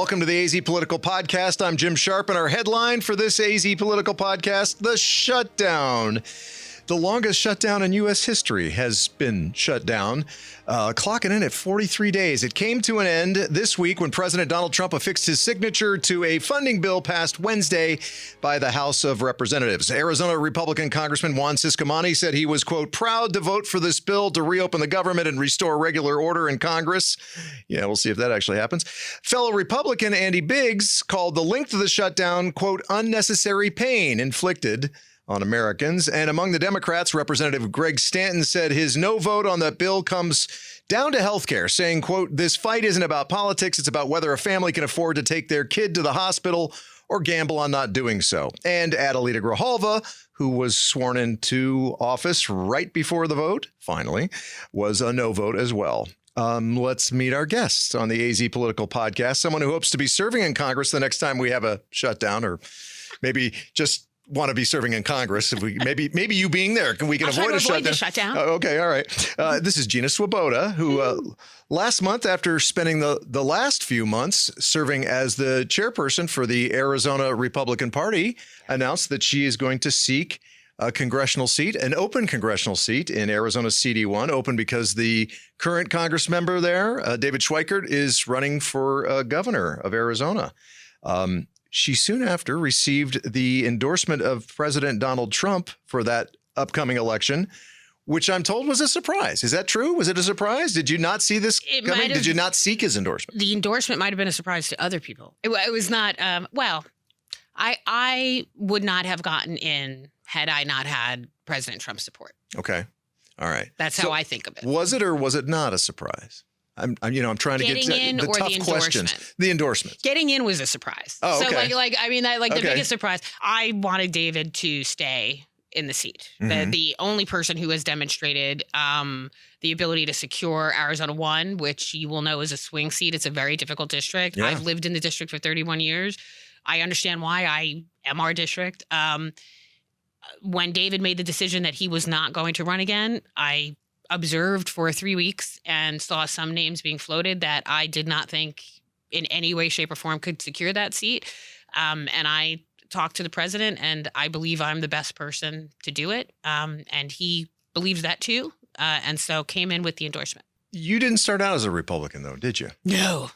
Welcome to the AZ Political Podcast. I'm Jim Sharpe, and our headline for this AZ Political Podcast, the shutdown. The longest shutdown in U.S. history has been shut down, clocking in at 43 days. It came to an end this week when President Donald Trump affixed his signature to a funding bill passed Wednesday by the House of Representatives. Arizona Republican Congressman Juan Ciscomani said he was, quote, proud to vote for this bill to reopen the government and restore regular order in Congress. Yeah, we'll see if that actually happens. Fellow Republican Andy Biggs called the length of the shutdown, quote, unnecessary pain inflicted on Americans. And among the Democrats, Representative Greg Stanton said his no vote on that bill comes down to health care, saying, quote, this fight isn't about politics. It's about whether a family can afford to take their kid to the hospital or gamble on not doing so. And Adelita Grijalva, who was sworn into office right before the vote, finally, was a no vote as well. Let's meet our guests on the AZ Political Podcast, someone who hopes to be serving in Congress the next time we have a shutdown, or maybe just want to be serving in Congress. If we maybe you being there, we can avoid a shutdown. The shutdown. Oh, okay, all right. This is Gina Swoboda, who last month, after spending the last few months serving as the chairperson for the Arizona Republican Party, announced that she is going to seek a congressional seat, an open congressional seat in Arizona CD1, open because the current Congress member there, David Schweikert, is running for governor of Arizona. She soon after received the endorsement of President Donald Trump for that upcoming election, which I'm told was a surprise. Is that true? Was it a surprise? Did you not see this coming? Did you not seek his endorsement? The endorsement might have been a surprise to other people. It was not, I would not have gotten in had I not had President Trump's support. Okay. All right. That's how I think of it. Was it or was it not a surprise? I'm trying to get to the tough questions. The endorsement. Getting in was a surprise. Oh, okay. So the biggest surprise. I wanted David to stay in the seat. Mm-hmm. The only person who has demonstrated the ability to secure Arizona 1, which you will know is a swing seat. It's a very difficult district. Yeah. I've lived in the district for 31 years. I understand why. I am our district. When David made the decision that he was not going to run again, I observed for 3 weeks and saw some names being floated that I did not think in any way, shape, or form could secure that seat. And I talked to the president, and I believe I'm the best person to do it. And he believes that too. And so came in with the endorsement. You didn't start out as a Republican, though, did you? No.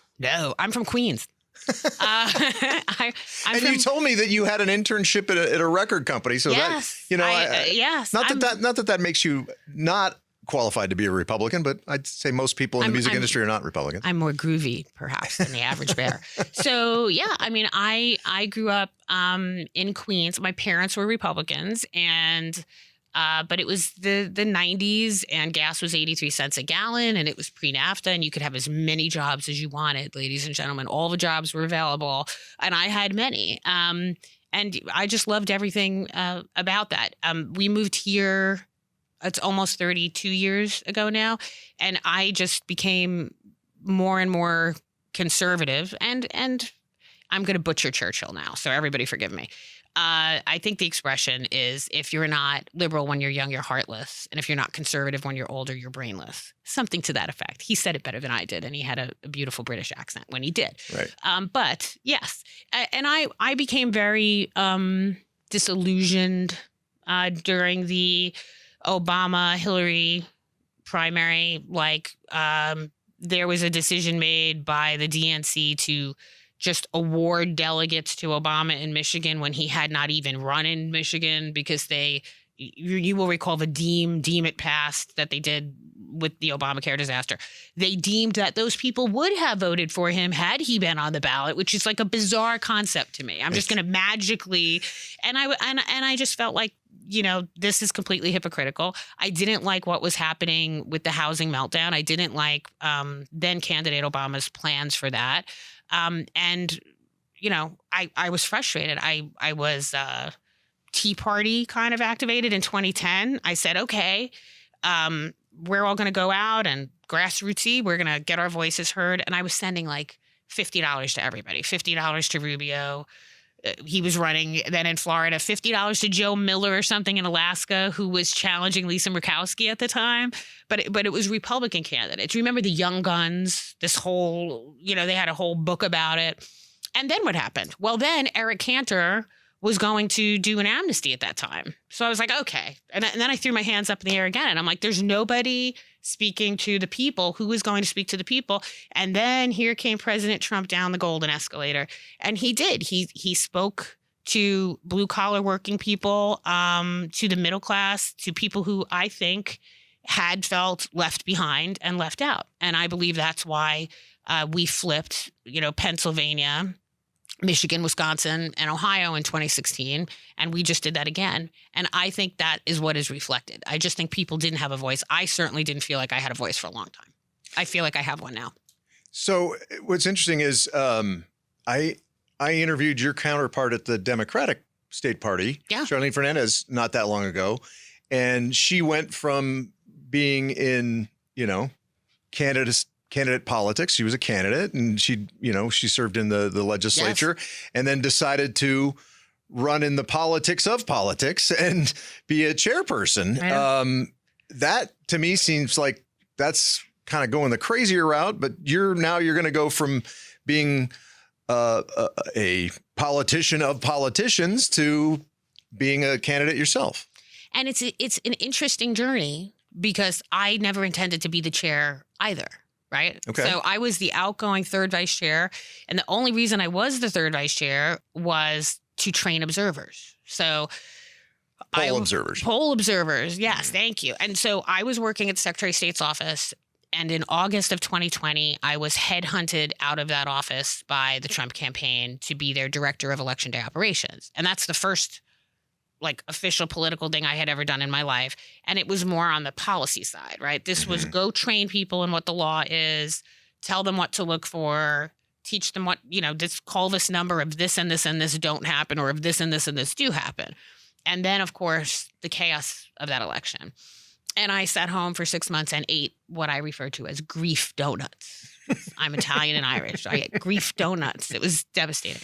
I'm from Queens. You told me that you had an internship at a record company. So yes, yes. Not that makes you not qualified to be a Republican, but I'd say most people in the music industry are not Republicans. I'm more groovy, perhaps, than the average bear. So, yeah, I grew up in Queens. My parents were Republicans, and but it was the 90s, and gas was 83 cents a gallon, and it was pre-NAFTA, and you could have as many jobs as you wanted, ladies and gentlemen. All the jobs were available, and I had many. And I just loved everything about that. We moved here. It's almost 32 years ago now. And I just became more and more conservative. And I'm going to butcher Churchill now, so everybody forgive me. I think the expression is, if you're not liberal when you're young, you're heartless. And if you're not conservative when you're older, you're brainless. Something to that effect. He said it better than I did. And he had a beautiful British accent when he did. Right. But yes. And I became very disillusioned during the Obama-Hillary primary. There was a decision made by the DNC to just award delegates to Obama in Michigan when he had not even run in Michigan, because you will recall the deem it passed that they did with the Obamacare disaster. They deemed that those people would have voted for him had he been on the ballot, which is like a bizarre concept to me. I'm just going to magically, and I just felt like, this is completely hypocritical. I didn't like what was happening with the housing meltdown. I didn't like then candidate Obama's plans for that. I was frustrated. I was Tea Party kind of activated in 2010. I said, okay, we're all going to go out and grassrootsy. We're going to get our voices heard. And I was sending like $50 to everybody, $50 to Rubio, he was running then in Florida, $50 to Joe Miller or something in Alaska, who was challenging Lisa Murkowski at the time. But it was Republican candidates. Remember the Young Guns, this whole, they had a whole book about it. And then what happened? Well, then Eric Cantor was going to do an amnesty at that time. So I was like, okay. And then I threw my hands up in the air again. And I'm like, there's nobody speaking to the people. Who is going to speak to the people? And then here came President Trump down the golden escalator. And he did. He spoke to blue collar working people, to the middle class, to people who I think had felt left behind and left out. And I believe that's why we flipped, Pennsylvania, Michigan, Wisconsin, and Ohio in 2016. And we just did that again. And I think that is what is reflected. I just think people didn't have a voice. I certainly didn't feel like I had a voice for a long time. I feel like I have one now. So what's interesting is I interviewed your counterpart at the Democratic State Party, Charlene Fernandez, not that long ago. And she went from being in, candidate politics. She was a candidate, and she served in the legislature, and then decided to run in the politics of politics and be a chairperson. That to me seems like that's kind of going the crazier route, but you're going to go from being a politician of politicians to being a candidate yourself. And it's an interesting journey because I never intended to be the chair either. Right. Okay. So I was the outgoing third vice chair. And the only reason I was the third vice chair was to train observers. So poll observers. Yes. Thank you. And so I was working at the Secretary of State's office. And in August of 2020, I was headhunted out of that office by the Trump campaign to be their director of election day operations. And that's the first official political thing I had ever done in my life. And it was more on the policy side, right? This was go train people in what the law is, tell them what to look for, teach them what, just call this number if this and this and this don't happen, or if this and this and this do happen. And then, of course, the chaos of that election. And I sat home for 6 months and ate what I refer to as grief donuts. I'm Italian and Irish. I ate grief donuts. It was devastating.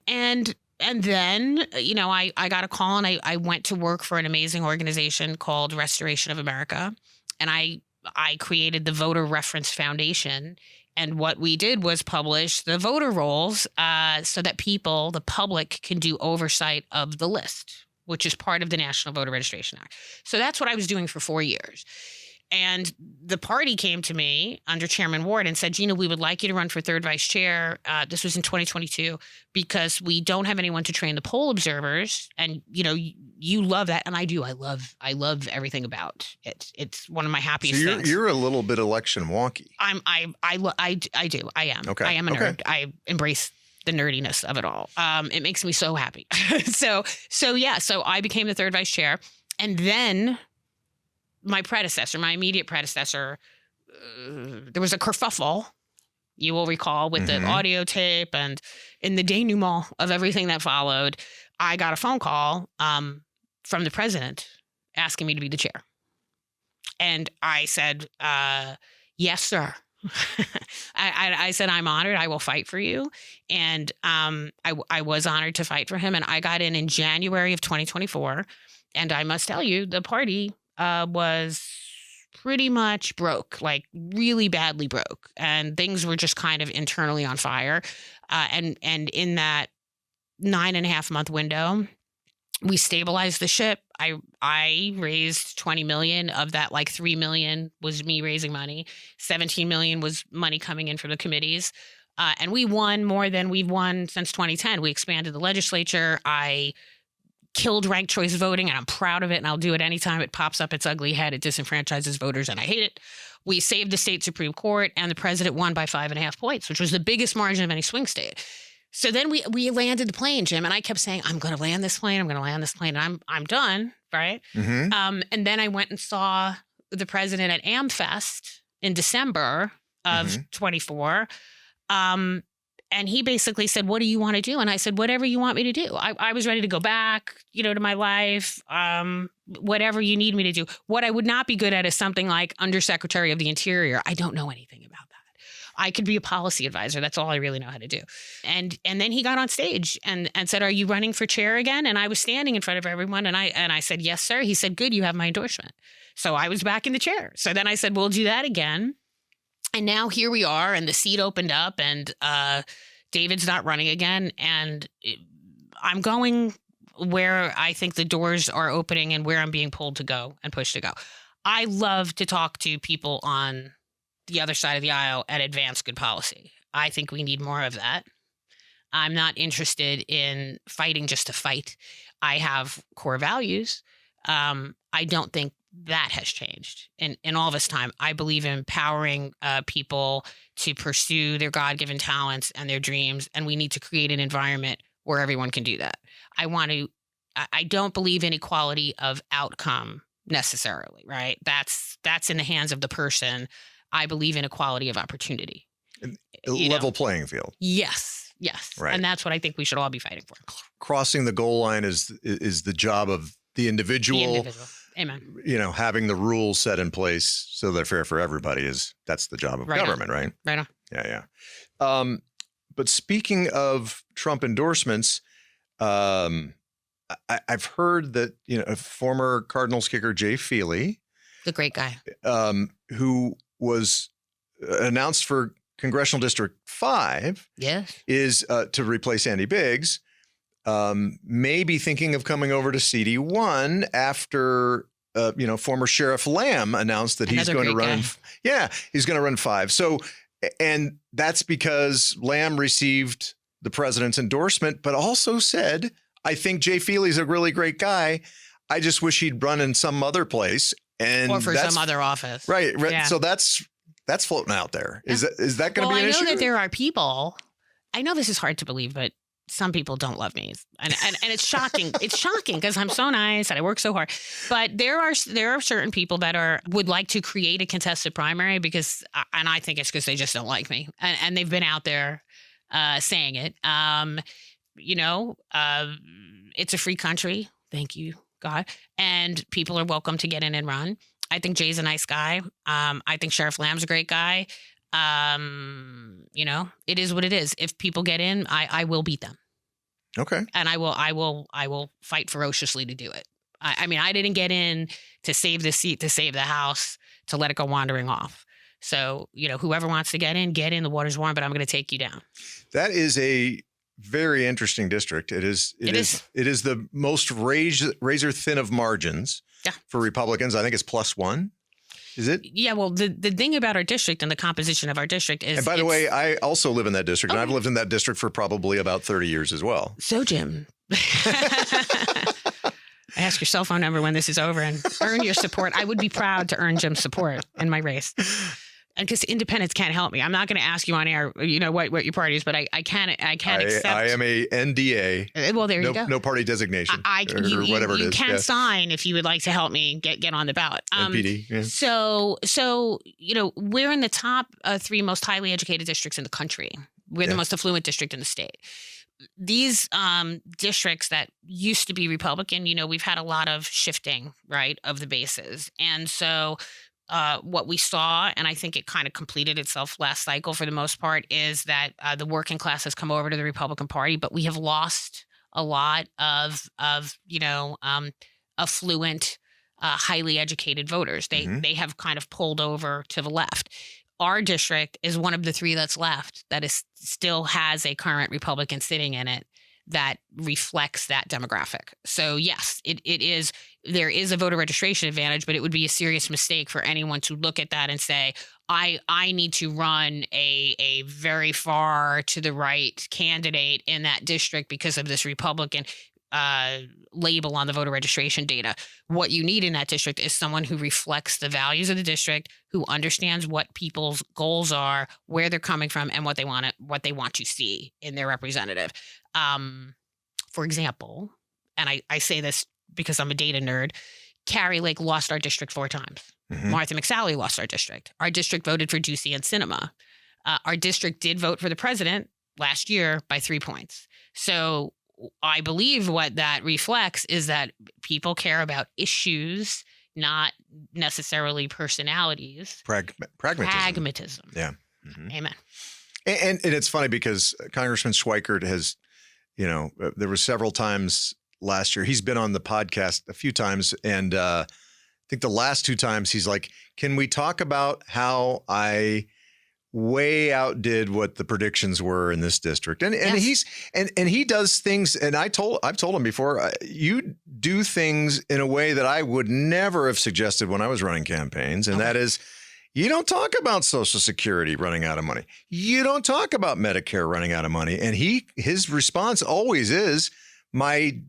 And then, I got a call and I went to work for an amazing organization called Restoration of America. And I created the Voter Reference Foundation. And what we did was publish the voter rolls so that people, the public, can do oversight of the list, which is part of the National Voter Registration Act. So that's what I was doing for 4 years. And the party came to me under Chairman Ward and said, Gina, we would like you to run for third vice chair. This was in 2022, because we don't have anyone to train the poll observers. And, you love that. And I do. I love everything about it. It's one of my happiest things. You're a little bit election wonky. I do. I am. Okay. I am a nerd. I embrace the nerdiness of it all. It makes me so happy. So I became the third vice chair. And then my immediate predecessor, there was a kerfuffle, you will recall, with the audio tape, and in the denouement of everything that followed, I got a phone call from the president asking me to be the chair. And I said, yes, sir. I said, I'm honored. I will fight for you. And I was honored to fight for him. And I got in January of 2024. And I must tell you, the party was pretty much broke, really badly broke. And things were just kind of internally on fire. And in that 9.5 month window, we stabilized the ship. I raised 20 million. Of that, 3 million was me raising money. 17 million was money coming in from the committees. And we won more than we've won since 2010. We expanded the legislature. I killed ranked choice voting, and I'm proud of it, and I'll do it anytime it pops up its ugly head. It disenfranchises voters, and I hate it. We saved the state Supreme Court, and the president won by 5.5 points, which was the biggest margin of any swing state. So then we landed the plane, Jim, and I kept saying, I'm going to land this plane. I'm going to land this plane. And I'm done, right? And then I went and saw the president at AmFest in December of 24. And he basically said, what do you want to do? And I said, whatever you want me to do. I was ready to go back, to my life, whatever you need me to do. What I would not be good at is something like Undersecretary of the Interior. I don't know anything about that. I could be a policy advisor. That's all I really know how to do. And then he got on stage and said, "Are you running for chair again?" And I was standing in front of everyone and I said, "Yes, sir." He said, "Good, you have my endorsement." So I was back in the chair. So then I said, "We'll do that again." And now here we are, and the seat opened up, and David's not running again. And I'm going where I think the doors are opening and where I'm being pulled to go and pushed to go. I love to talk to people on the other side of the aisle and advance good policy. I think we need more of that. I'm not interested in fighting just to fight. I have core values. I don't think that has changed in all this time. I believe in empowering people to pursue their God-given talents and their dreams, and we need to create an environment where everyone can do that. I don't believe in equality of outcome necessarily, right? That's in the hands of the person. I believe in equality of opportunity. Level playing field. Yes. Right. And that's what I think we should all be fighting for. Crossing the goal line is the job of the individual. Amen. Having the rules set in place so they're fair for everybody that's the job of government, right? Right on. Yeah. But speaking of Trump endorsements, I've heard that, a former Cardinals kicker, Jay Feely, the great guy, who was announced for Congressional District 5, is to replace Andy Biggs, may be thinking of coming over to CD1 after, former Sheriff Lamb announced that he's going to run. He's going to run 5. So, and that's because Lamb received the president's endorsement, but also said, "I think Jay Feely's a really great guy. I just wish he'd run in some other place." Or for some other office. Right. Yeah. So that's floating out there. Yeah. Is that going to be an issue? I know that there are people. I know this is hard to believe, but some people don't love me, and it's shocking. It's shocking because I'm so nice and I work so hard. But there are certain people that would like to create a contested primary and I think it's because they just don't like me, and they've been out there saying it. It's a free country. Thank you, God. And people are welcome to get in and run. I think Jay's a nice guy. I think Sheriff Lamb's a great guy. It is what it is. If people get in, I will beat them. Okay. And I will fight ferociously to do it. I didn't get in to save the seat, to save the House, to let it go wandering off. So, whoever wants to get in, the water's warm, but I'm going to take you down. That is a very interesting district. It is the most razor thin of margins for Republicans. I think it's +1. Is it? Yeah. Well, the thing about our district and the composition of our district is. And by the way, I also live in that district, and I've lived in that district for probably about 30 years as well. So, Jim, ask your cell phone number when this is over and earn your support. I would be proud to earn Jim's support in my race. And because independents can't help me. I'm not going to ask you on air, what your party is, but I can't accept. I am a NDA. Well, there you go. No party designation or whatever it is. You can sign if you would like to help me get on the ballot. NPD. Yeah. So we're in the top 3 most highly educated districts in the country. We're the most affluent district in the state. These districts that used to be Republican, we've had a lot of shifting, right, of the bases. And so what we saw, and I think it kind of completed itself last cycle for the most part, is that the working class has come over to the Republican Party, but we have lost a lot of affluent, highly educated voters. They have kind of pulled over to the left. Our district is one of the 3 that's left that still has a current Republican sitting in it that reflects that demographic. So yes, there is a voter registration advantage, but it would be a serious mistake for anyone to look at that and say, I need to run a very far to the right candidate in that district because of this Republican label on the voter registration data. What you need in that district is someone who reflects the values of the district, who understands what people's goals are, where they're coming from, and what they want to see in their representative. For example, and I say this because I'm a data nerd, Carrie Lake lost our district 4 times. Mm-hmm. Martha McSally lost our district. Our district voted for Ducey and Sinema. Our district did vote for the president last year by 3 points. So I believe what that reflects is that people care about issues, not necessarily personalities. Pragmatism. Yeah. Amen. And it's funny because Congressman Schweikert has, there were several times last year. He's been on the podcast a few times. And I think the last 2 times he's like, can we talk about how I way outdid what the predictions were in this district? And Yes. he does things. And I've told him before, you do things in a way that I would never have suggested when I was running campaigns. And that is, you don't talk about Social Security running out of money. You don't talk about Medicare running out of money. And his response always is, the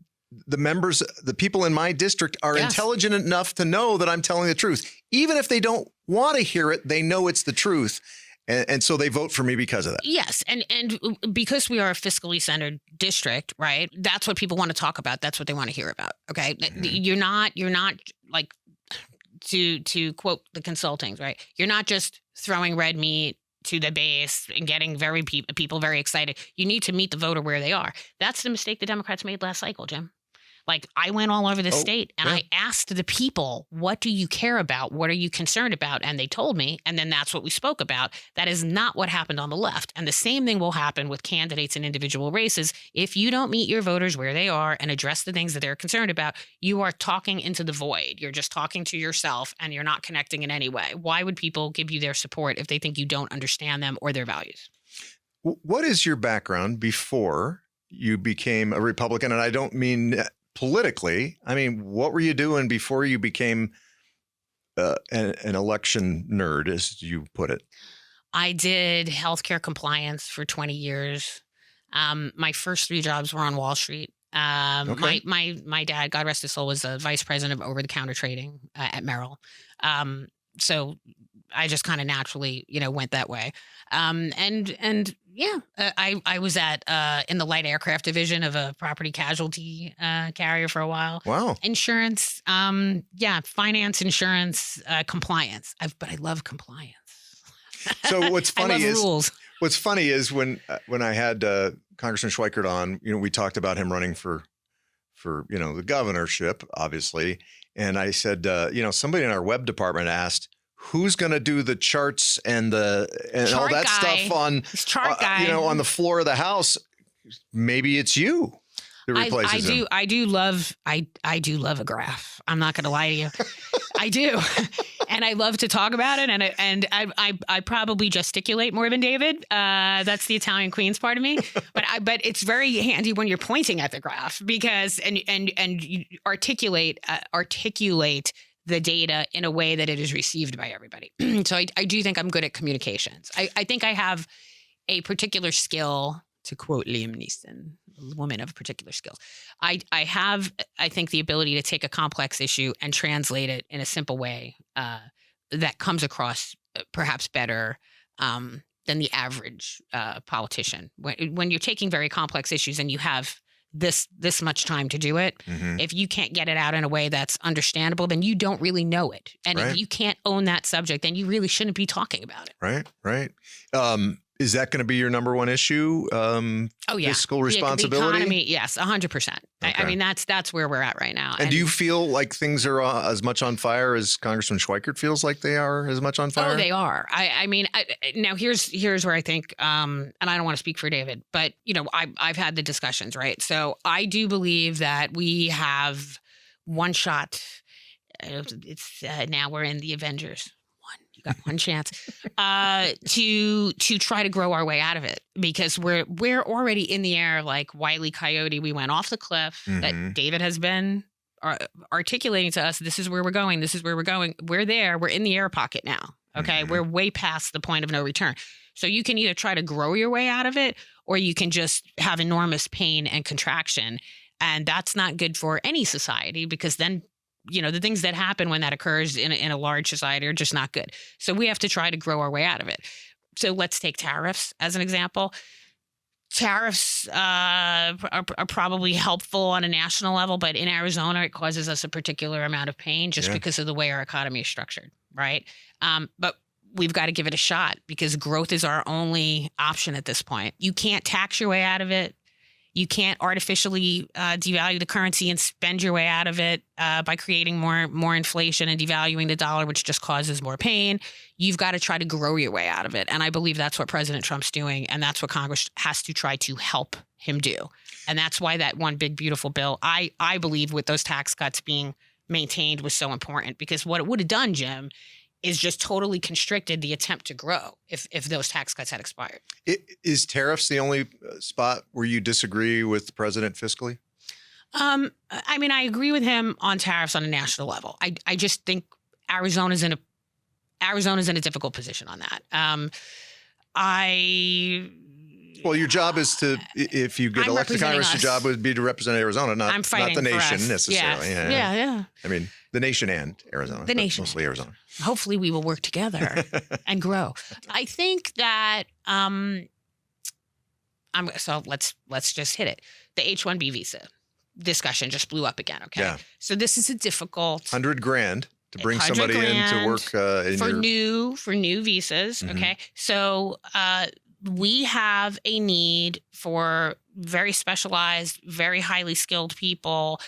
people in my district are intelligent enough to know that I'm telling the truth. Even if they don't want to hear it, they know it's the truth. And so they vote for me because of that. Yes. And because we are a fiscally centered district, right? That's what people want to talk about. That's what they want to hear about. Okay. Mm-hmm. You're not like, to quote the consultings, right? You're not just throwing red meat to the base and getting people very excited. You need to meet the voter where they are. That's the mistake the Democrats made last cycle, Jim. Like, I went all over the state and I asked the people, what do you care about? What are you concerned about? And they told me, and then that's what we spoke about. That is not what happened on the left. And the same thing will happen with candidates in individual races. If you don't meet your voters where they are and address the things that they're concerned about, you are talking into the void. You're just talking to yourself and you're not connecting in any way. Why would people give you their support if they think you don't understand them or their values? What is your background before you became a Republican? And I don't mean politically. I mean, what were you doing before you became an election nerd, as you put it? I did healthcare compliance for 20 years. My first 3 jobs were on Wall Street. My dad, God rest his soul, was the vice president of over-the-counter trading at Merrill. So I just kind of naturally, went that way. I was in the light aircraft division of a property casualty carrier for a while. Wow. Insurance, finance, insurance, compliance. But I love compliance. So what's funny is rules. What's funny is when I had Congressman Schweikert on, we talked about him running for the governorship, obviously, and I said, somebody in our web department asked, who's going to do the charts and all that stuff on on the floor of the House? Maybe it's you that replaces him. I do love a graph. I'm not going to lie to you. I do. And I love to talk about it. And I probably gesticulate more than David. That's the Italian Queens part of me. But it's very handy when you're pointing at the graph because and you articulate the data in a way that it is received by everybody. So I do think I'm good at communications. I think I have a particular skill, to quote Liam Neeson, a woman of particular skills. I have, I think, the ability to take a complex issue and translate it in a simple way that comes across perhaps better than the average politician. When you're taking very complex issues and you have this much time to do it. Mm-hmm. If you can't get it out in a way that's understandable, then you don't really know it. And if you can't own that subject, then you really shouldn't be talking about it. Right. Is that going to be your number one issue? Fiscal responsibility? The economy, yes, 100%. Okay. I mean, that's where we're at right now. And do you feel like things are as much on fire as Congressman Schweikert feels like they are as much on fire? Oh, they are. I mean, now here's where I think, and I don't want to speak for David, but I've had the discussions, right? So I do believe that we have one shot. It's now we're in the Avengers. You got one chance to try to grow our way out of it because we're already in the air like Wile E. Coyote. We went off the cliff. Mm-hmm. That David has been articulating to us. This is where we're going. This is where we're going. We're there. We're in the air pocket now. Okay, mm-hmm. We're way past the point of no return. So you can either try to grow your way out of it, or you can just have enormous pain and contraction, and that's not good for any society because then. The things that happen when that occurs in a large society are just not good. So we have to try to grow our way out of it. So let's take tariffs as an example. Tariffs are probably helpful on a national level, but in Arizona, it causes us a particular amount of pain just because of the way our economy is structured, right? But we've got to give it a shot because growth is our only option at this point. You can't tax your way out of it. You can't artificially devalue the currency and spend your way out of it by creating more inflation and devaluing the dollar, which just causes more pain. You've got to try to grow your way out of it. And I believe that's what President Trump's doing. And that's what Congress has to try to help him do. And that's why that one big, beautiful bill, I believe, with those tax cuts being maintained was so important, because what it would have done, Jim, is just totally constricted the attempt to grow if those tax cuts had expired. Is tariffs the only spot where you disagree with the president fiscally? I mean, I agree with him on tariffs on a national level. I just think Arizona's in a difficult position on that. Well, your job is to, if you get elected to Congress, your job would be to represent Arizona, not the nation necessarily. Yeah. I mean, the nation and Arizona. The nation. Mostly Arizona. Hopefully we will work together and grow. I think that, so let's just hit it. The H-1B visa discussion just blew up again. Okay. Yeah. So this is a difficult $100,000 to bring somebody in to work for new visas. Mm-hmm. Okay. So, we have a need for very specialized, very highly skilled people.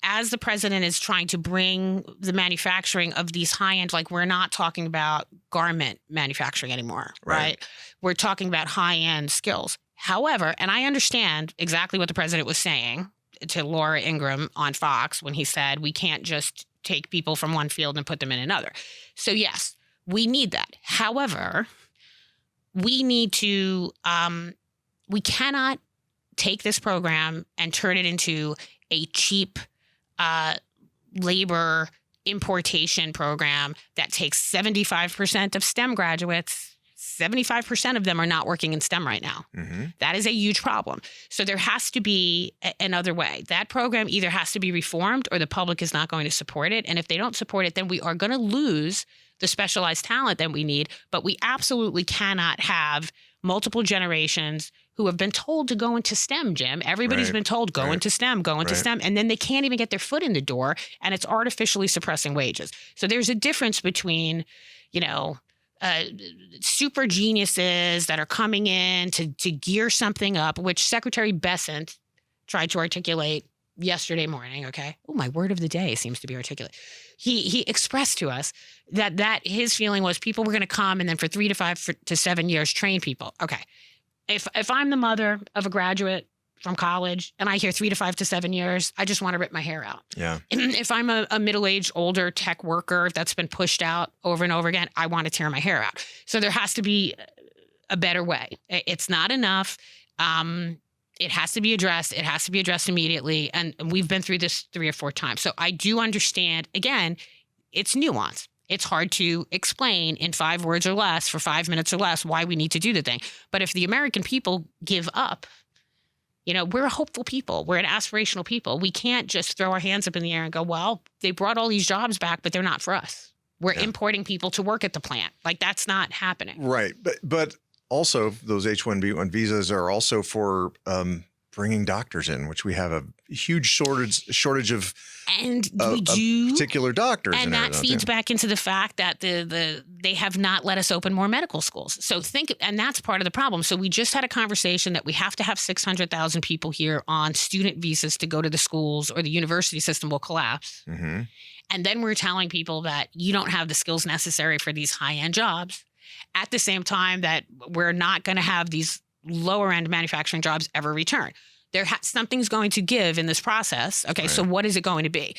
As the president is trying to bring the manufacturing of these high-end, like, we're not talking about garment manufacturing anymore, right? We're talking about high-end skills. However, and I understand exactly what the president was saying to Laura Ingraham on Fox when he said, we can't just take people from one field and put them in another. So yes, we need that. However, we need to, we cannot take this program and turn it into a cheap labor importation program that takes 75% of STEM graduates. 75% of them are not working in STEM right now. Mm-hmm. That is a huge problem. So there has to be another way. That program either has to be reformed or the public is not going to support it. And if they don't support it, then we are going to lose the specialized talent that we need. But we absolutely cannot have multiple generations who have been told to go into STEM, Jim. Everybody's been told, go into STEM, go into STEM. And then they can't even get their foot in the door, and it's artificially suppressing wages. So there's a difference between, super geniuses that are coming in to gear something up, which Secretary Bessent tried to articulate yesterday morning. Okay. Oh, my word of the day seems to be articulate. He expressed to us that his feeling was people were going to come and then for 3 to 5 to 7 years train people. Okay. If I'm the mother of a graduate from college and I hear 3 to 5 to 7 years, I just want to rip my hair out. Yeah. If I'm a middle-aged, older tech worker that's been pushed out over and over again, I want to tear my hair out. So there has to be a better way. It's not enough. It has to be addressed. It has to be addressed immediately. And we've been through this 3 or 4 times. So I do understand, again, it's nuance. It's hard to explain in 5 words or less for 5 minutes or less why we need to do the thing. But if the American people give up, we're a hopeful people. We're an aspirational people. We can't just throw our hands up in the air and go, well, they brought all these jobs back, but they're not for us. We're importing people to work at the plant. Like, that's not happening. Right. But also, those H-1B1 visas are also for bringing doctors in, which we have a huge shortage of, and we do particular doctors. And that feeds back into the fact that they have not let us open more medical schools. So and that's part of the problem. So we just had a conversation that we have to have 600,000 people here on student visas to go to the schools, or the university system will collapse. Mm-hmm. And then we're telling people that you don't have the skills necessary for these high-end jobs, at the same time that we're not going to have these lower-end manufacturing jobs ever return. Something's going to give in this process. Okay, so what is it going to be?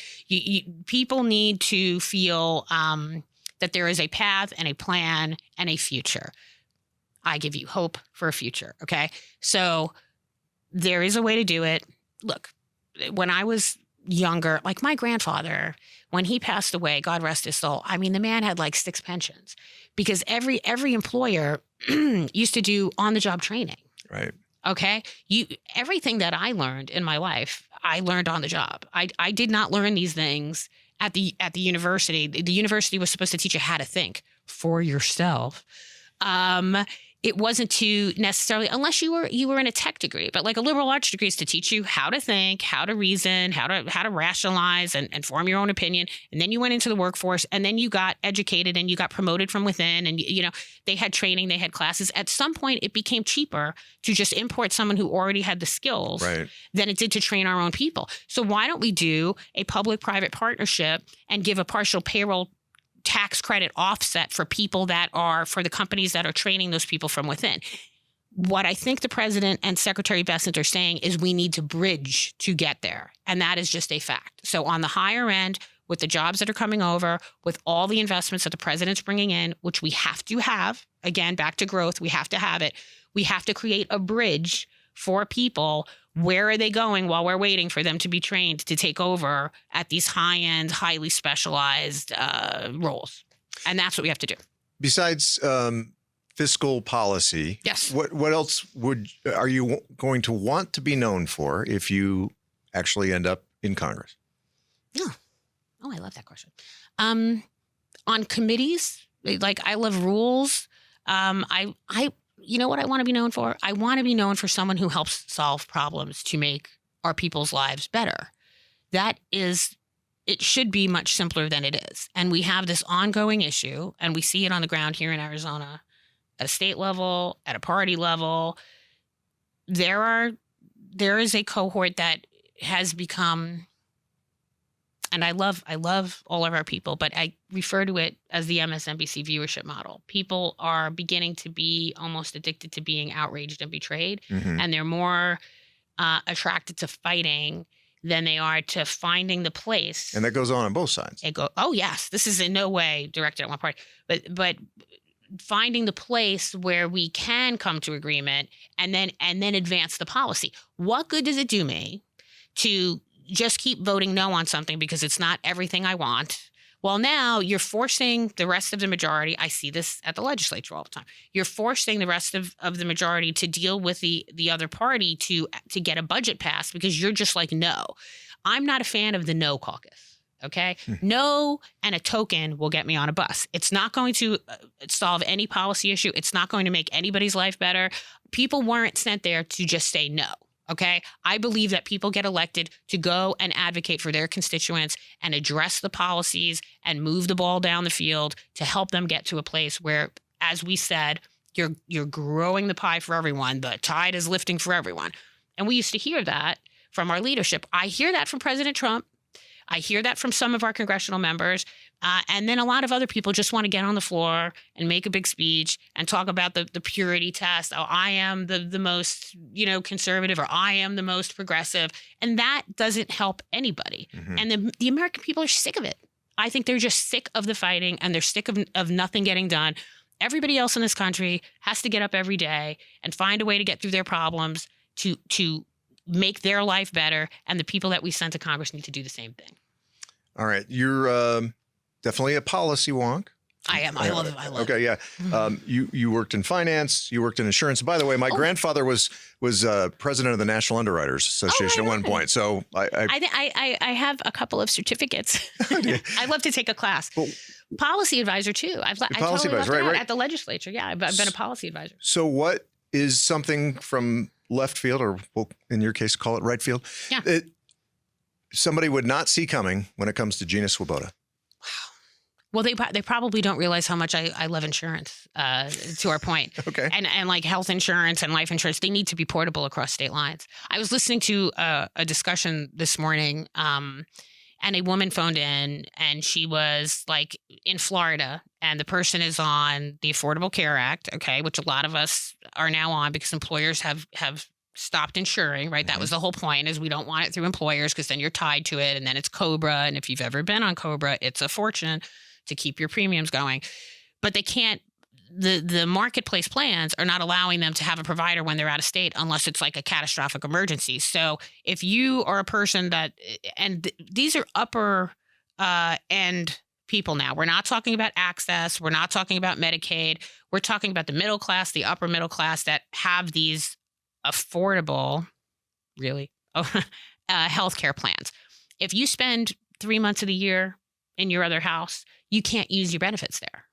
People need to feel that there is a path and a plan and a future. I give you hope for a future, okay? So there is a way to do it. Look, when I was younger, like my grandfather, when he passed away, God rest his soul, I mean, the man had like 6 pensions because every employer used to do on-the-job training. Right. Okay. Everything that I learned in my life, I learned on the job. I did not learn these things at the university. The university was supposed to teach you how to think for yourself. it wasn't to necessarily, unless you were in a tech degree, but like a liberal arts degree is to teach you how to think, how to reason, how to rationalize and form your own opinion. And then you went into the workforce, and then you got educated and you got promoted from within. And, they had training, they had classes. At some point, it became cheaper to just import someone who already had the skills than it did to train our own people. So why don't we do a public-private partnership and give a partial payroll tax credit offset for the companies that are training those people from within? What I think the president and Secretary Bessent are saying is we need to bridge to get there. And that is just a fact. So on the higher end, with the jobs that are coming over, with all the investments that the president's bringing in, which we have to have, again, back to growth, we have to have it. We have to create a bridge for people. Where are they going while we're waiting for them to be trained to take over at these high-end, highly specialized roles? And that's what we have to do. Besides fiscal policy, yes. What else are you going to want to be known for if you actually end up in Congress? Oh, I love that question. On committees, like I love rules. You know what I want to be known for? I want to be known for someone who helps solve problems to make our people's lives better. It should be much simpler than it is. And we have this ongoing issue, and we see it on the ground here in Arizona at a state level, at a party level. There is a cohort that has become, and I love all of our people, but I refer to it as the MSNBC viewership model. People are beginning to be almost addicted to being outraged and betrayed, and they're more attracted to fighting than they are to finding the place. And that goes on both sides. Oh yes, this is in no way directed at one party, but finding the place where we can come to agreement and then advance the policy. What good does it do me to just keep voting no on something because it's not everything I want? Well, now you're forcing the rest of the majority. I see this at the legislature all the time. You're forcing the rest of the majority to deal with the other party to get a budget passed because you're just like, no. I'm not a fan of the no caucus. Okay. No and a token will get me on a bus. It's not going to solve any policy issue. It's not going to make anybody's life better. People weren't sent there to just say no. Okay. I believe that people get elected to go and advocate for their constituents and address the policies and move the ball down the field to help them get to a place where, as we said, you're growing the pie for everyone. The tide is lifting for everyone. And we used to hear that from our leadership. I hear that from President Trump. I hear that from some of our congressional members. And then a lot of other people just want to get on the floor and make a big speech and talk about the purity test. Oh, I am the most, conservative, or I am the most progressive. And that doesn't help anybody. And the American people are sick of it. I think they're just sick of the fighting, and they're sick of nothing getting done. Everybody else in this country has to get up every day and find a way to get through their problems to make their life better. And the people that we sent to Congress need to do the same thing. All right. You're definitely a policy wonk. I am. I love it. Okay. Yeah. You worked in finance. You worked in insurance. By the way, my grandfather was president of the National Underwriters Association at one point. So I have a couple of certificates. I love to take a class. Well, policy advisor too. I totally loved that at the legislature. Yeah. I've been a policy advisor. So what is something from left field, or we'll, in your case, call it right field, that somebody would not see coming when it comes to Gina Swoboda? Wow. Well, they probably don't realize how much I love insurance, to our point. Okay. And like health insurance and life insurance, they need to be portable across state lines. I was listening to a discussion this morning, and a woman phoned in, and she was like in Florida, and the person is on the Affordable Care Act, okay, which a lot of us are now on because employers have stopped insuring, right? That was the whole point, is we don't want it through employers because then you're tied to it, and then it's COBRA. And if you've ever been on COBRA, it's a fortune to keep your premiums going. But they can't, the marketplace plans are not allowing them to have a provider when they're out of state unless it's like a catastrophic emergency. So if you are a person that, and these are upper end people now. We're not talking about access. We're not talking about Medicaid. We're talking about the middle class, the upper middle class that have these affordable, really, healthcare plans. If you spend 3 months of the year in your other house, you can't use your benefits there.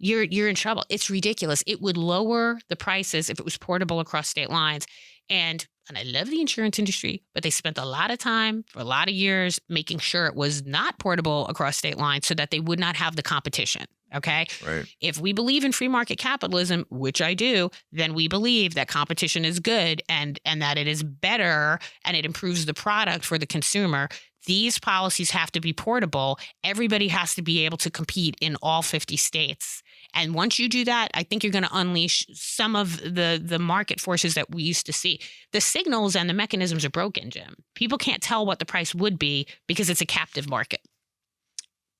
you're in trouble. It's ridiculous. It would lower the prices if it was portable across state lines. And I love the insurance industry, but they spent a lot of time for a lot of years making sure it was not portable across state lines so that they would not have the competition. Okay. Right. If we believe in free market capitalism, which I do, then we believe that competition is good and that it is better and it improves the product for the consumer. These policies have to be portable. Everybody has to be able to compete in all 50 states. And once you do that, I think you're going to unleash some of the market forces that we used to see. The signals and the mechanisms are broken, Jim. People can't tell what the price would be because it's a captive market.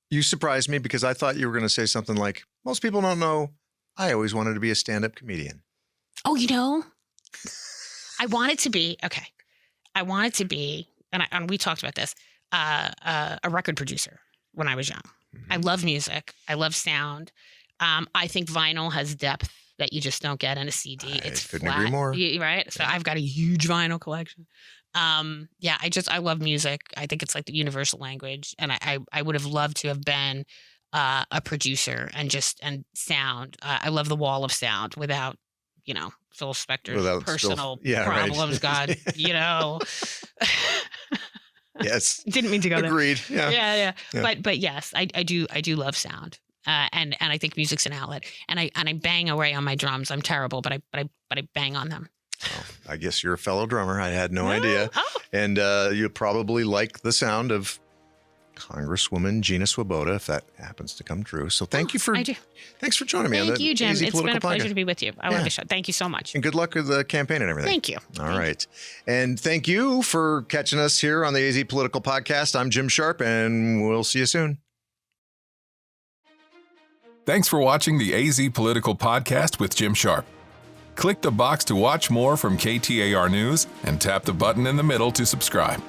You surprised me because I thought you were going to say something like, most people don't know I always wanted to be a stand-up comedian. Oh, I wanted to be, okay. I wanted to be, and we talked about this, a record producer when I was young. Mm-hmm. I love music. I love sound. I think vinyl has depth that you just don't get in a CD. It's couldn't flat, agree more. Right? So I've got a huge vinyl collection. I love music. I think it's like the universal language. And I would have loved to have been a producer and sound. I love the wall of sound without, Phil Spector's personal problems. Right. God, Yes. Didn't mean to go there. Agreed. Yeah. But yes, I do love sound. And I think music's an outlet. And I bang away on my drums. I'm terrible, but I bang on them. Oh, I guess you're a fellow drummer. I had no idea. Oh. And you probably like the sound of Congresswoman Gina Swoboda, if that happens to come true. So thanks for joining me. Thank you, Jim. It's been a pleasure to be with you. I love the show. Thank you so much. And good luck with the campaign and everything. Thank you. All right. And thank you for catching us here on the AZ Political Podcast. I'm Jim Sharpe, and we'll see you soon. Thanks for watching the AZ Political Podcast with Jim Sharpe. Click the box to watch more from KTAR News and tap the button in the middle to subscribe.